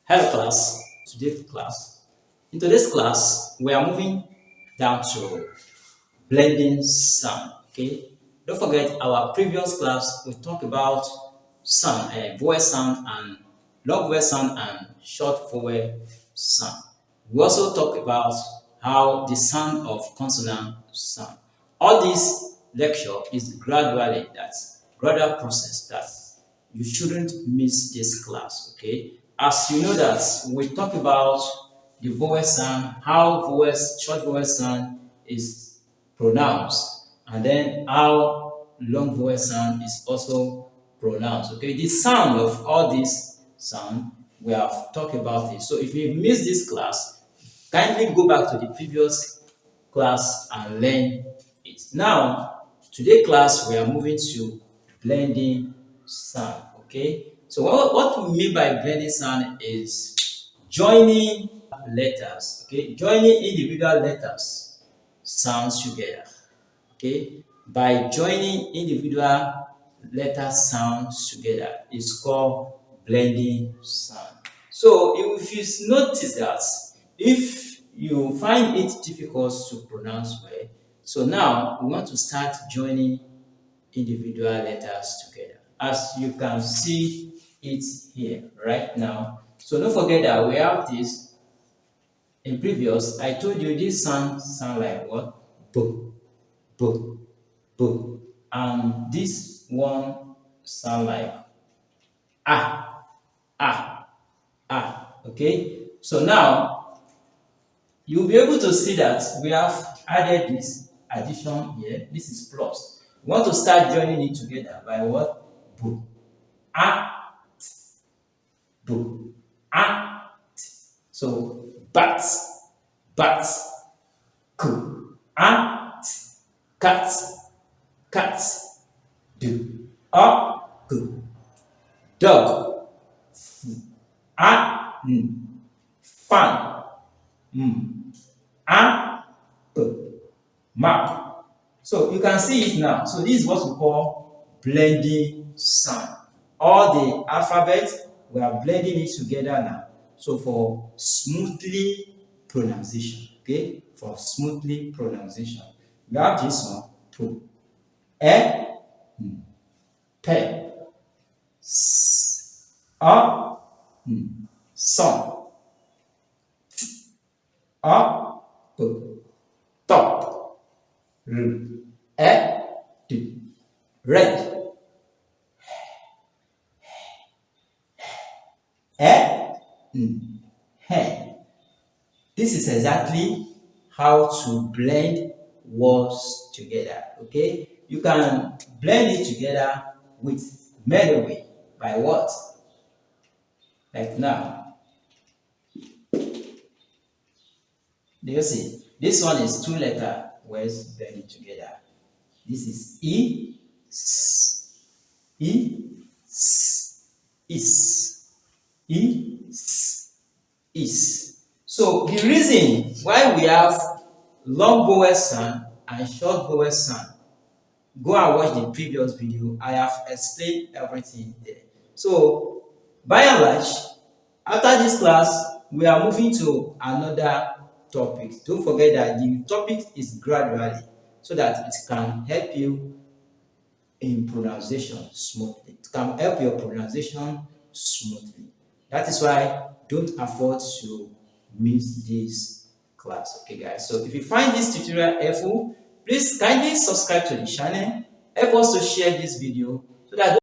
Hello class, In today's class, we are moving down to blending sound. Okay, don't forget our previous class we talked about sound, vowel sound and long vowel sound and short vowel sound. We also talked about how the sound of consonant sound. All this lecture is gradual process that you shouldn't miss this class. Okay, as you know that we talk about the vowel sound, how short vowel sound is pronounced, and then how long vowel sound is also pronounced. Okay, the sound of all these sound we have talked about it. So if you missed this class, kindly go back to the previous class and learn it. Now, today class we are moving to blending sound. Okay, so what we mean by blending sound is joining letters. Okay, joining individual letters sounds together. Okay, by joining individual letter sounds together is called blending sound. So if you notice that if you find it difficult to pronounce well, so now we want to start joining individual letters together, as you can see it here right now. So don't forget that we have this. In previous, I told you this sound like what? B, B, B. And this one sound like ah, ah, ah. Okay? So now you'll be able to see that we have added this addition here. This is plus. We want to start joining it together by what? B. Ah, B. Ah. So bat, bat, k, ant, cat, cat, do, g, dog, f, fan, p, map. So you can see it now. So this is what we call blending sound. All the alphabet, we are blending it together now. So for smoothly pronunciation, okay? For smoothly pronunciation, we have this one, p, pe, s, son, p, top, d, red, he. This is exactly how to blend words together. Okay, you can blend it together with melody by what? Like now. Do you see? This one is two letter words blended together. This is e, s, e, s, is, e, s, is. So the reason why we have long vowel sound and short vowel sound, go and watch the previous video. I have explained everything there. So by and large, after this class, we are moving to another topic. Don't forget that the topic is gradually, so that it can help you in pronunciation smoothly. It can help your pronunciation smoothly. That is why don't afford to miss this class. Okay guys, so if you find this tutorial helpful, please kindly subscribe to the channel. Help us to share this video so that